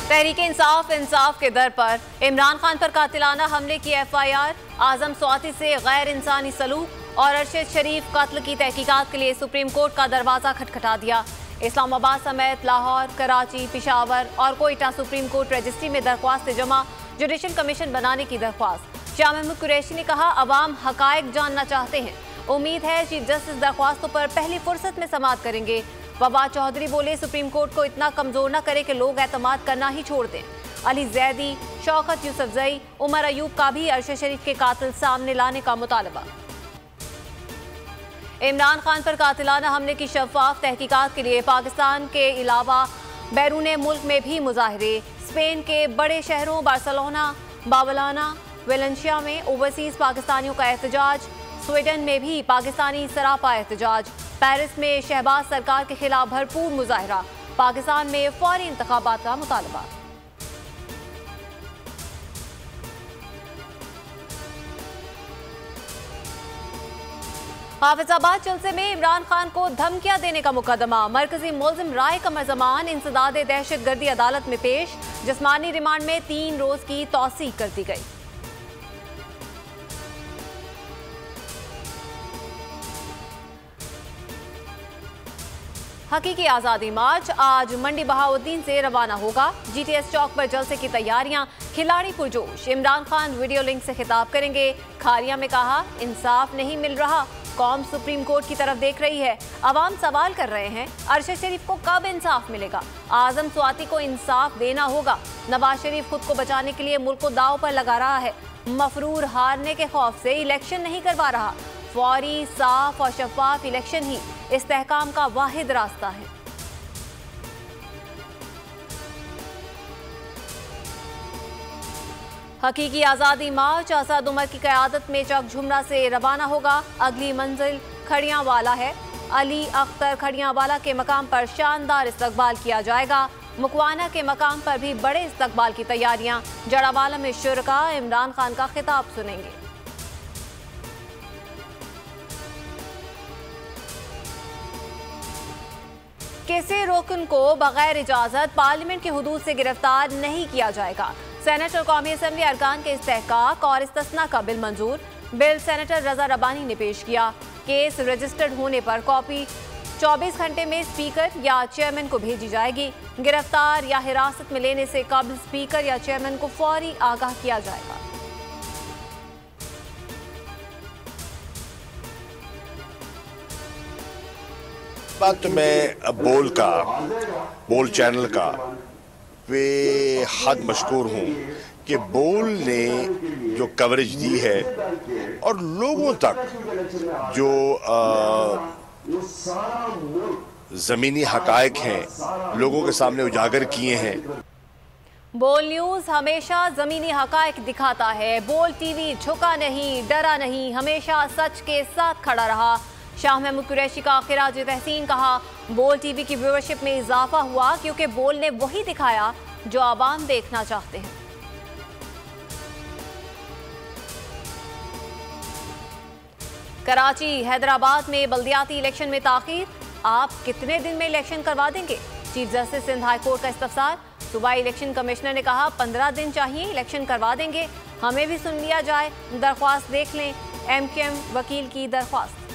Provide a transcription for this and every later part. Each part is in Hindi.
तहरीक इंसाफ के दर पर इमरान खान पर कातिलाना हमले की FIR, आजम स्वाति से गैर इंसानी सलूक और अरशद शरीफ कत्ल की तहकीकात के लिए सुप्रीम कोर्ट का दरवाजा खटखटा दिया। इस्लामाबाद समेत लाहौर, कराची, पिशावर और कोयटा सुप्रीम कोर्ट रजिस्ट्री में दरख्वास्त जमा, जुडिशल कमीशन बनाने की दरख्वास्त। शाह महमूद कुरैशी ने कहा, अवाम हकायक जानना चाहते हैं, उम्मीद है चीफ जस्टिस दरख्वास्तों पर पहली फुर्सत में समाअत करेंगे। फवाद चौधरी बोले, सुप्रीम कोर्ट को इतना कमजोर न करे कि लोग एतमाद करना ही छोड़ दें। अली जैदी, शौकत यूसुफजई, उमर अयूब का भी अरशद शरीफ के कातिल सामने लाने का मुतालबा। इमरान खान पर कातिलाना हमले की शफाफ तहकीकात के लिए पाकिस्तान के अलावा बैरून मुल्क में भी मुजाहरे। स्पेन के बड़े शहरों बार्सिलोना, बावलाना, वेलेंशिया में ओवरसीज पाकिस्तानियों का एहतजाज। स्वीडन में भी पाकिस्तानी सरापा एहतजाज। पेरिस में शहबाज सरकार के खिलाफ भरपूर मुजाहरा। पाकिस्तान में फौरी इंतखाबात का मुतालबा। हाफिजाबाद जलसे में इमरान खान को धमकियां देने का मुकदमा। मरकजी मुल्जिम राय कमर जमान इंसदाद दहशतगर्दी अदालत में पेश। जिस्मानी रिमांड में 3 रोज की तौसीक कर दी गई। हकीकी आज़ादी मार्च आज मंडी बहाउद्दीन से रवाना होगा। GTS चौक पर जलसे की तैयारियां, खिलाड़ी पुरजोश। इमरान खान वीडियो लिंक से खिताब करेंगे। खारिया में कहा, इंसाफ नहीं मिल रहा, कौम सुप्रीम कोर्ट की तरफ देख रही है। अवाम सवाल कर रहे हैं, अरशद शरीफ को कब इंसाफ मिलेगा। आजम स्वाति को इंसाफ देना होगा। नवाज शरीफ खुद को बचाने के लिए मुल्क को दांव पर लगा रहा है। मफरूर हारने के खौफ से इलेक्शन नहीं करवा रहा। फौरी, साफ और शफाफ इलेक्शन ही इस्तेहकाम का वाहिद रास्ता है। हकीकी आज़ादी मार्च आज़ाद उमर की क़यादत में चक झुमरा से रवाना होगा। अगली मंजिल खड़ियांवाला है। अली अख्तर खड़ियांवाला के मकाम पर शानदार इस्तकबाल किया जाएगा। मुकवाना के मकाम पर भी बड़े इस्तकबाल की तैयारियां। जड़ावाला में शुरका इमरान खान का खिताब सुनेंगे। किसी रुकन को बगैर इजाजत पार्लियामेंट की हुदूद से गिरफ्तार नहीं किया जाएगा। सेनेट और कौमी असम्बली अरकान के इस्तेहकाक और इस्तिस्ना का बिल मंजूर। बिल सेनेटर रजा रबानी ने पेश किया। केस रजिस्टर्ड होने पर कॉपी 24 घंटे में स्पीकर या चेयरमैन को भेजी जाएगी। गिरफ्तार या हिरासत में लेने से कबल स्पीकर या चेयरमैन को फौरी आगाह किया जाएगा। बात तो मैं बोल चैनल का बेहद मशकूर हूँ कि बोल ने जो कवरेज दी है और लोगों तक जो ज़मीनी हकायक हैं लोगों के सामने उजागर किए हैं। बोल न्यूज़ हमेशा ज़मीनी हकायक दिखाता है। बोल टीवी झुका नहीं, डरा नहीं, हमेशा सच के साथ खड़ा रहा। शाह महमूद कुरैशी का खिराज तहसीन। कहा, बोल टीवी की व्यूअरशिप में इजाफा हुआ क्योंकि बोल ने वही दिखाया जो आवाम देखना चाहते हैं। कराची, हैदराबाद में बल्दियाती इलेक्शन में ताखीर। आप कितने दिन में इलेक्शन करवा देंगे? Chief justice Sindh high court का इस्तफसार। सूबाई इलेक्शन कमिश्नर ने कहा, 15 दिन चाहिए, इलेक्शन करवा देंगे। हमें भी सुन लिया जाए, दरख्वास्त देख लें। MQM वकील की दरख्वास्त।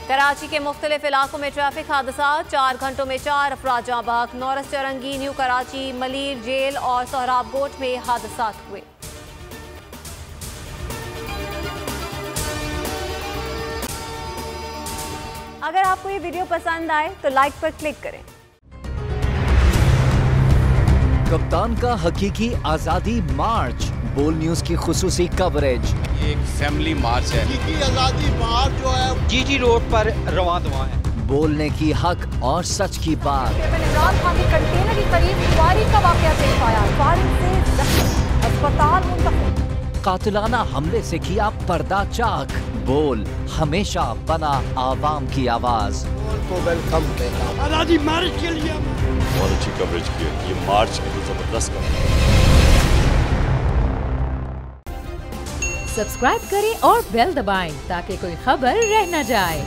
कराची के मुख्तलिफ इलाकों में ट्रैफिक हादसा। 4 घंटों में 4 अफराद जाँ बहक। नौरस चरंगी, न्यू कराची, मलीर जेल और सोहराब गोट में हादसा हुए। अगर आपको ये वीडियो पसंद आए तो लाइक पर क्लिक करें। कप्तान का हकीकी आजादी मार्च, बोल न्यूज की खुसूसी कवरेज। ये एक फैमिली मार्च है। हकीकी आजादी मार्च जो है GT रोड पर रवां दवा है। बोलने की हक और सच की बात। इमरान खान के कंटेनर के करीब फायरिंग का वाकया पेश आया। फायरिंग से जख्मी, अस्पताल मुंतकिल। कातिलाना हमले से किया पर्दा चाक। बोल हमेशा बना आवाम की आवाज। को वेलकम देगा आजादी मार्च के लिए। बहुत अच्छी कवरेज की है। ये मार्च की तो जबरदस्त कवरेज। सब्सक्राइब करें और बेल दबाएं ताकि कोई खबर रह न जाए।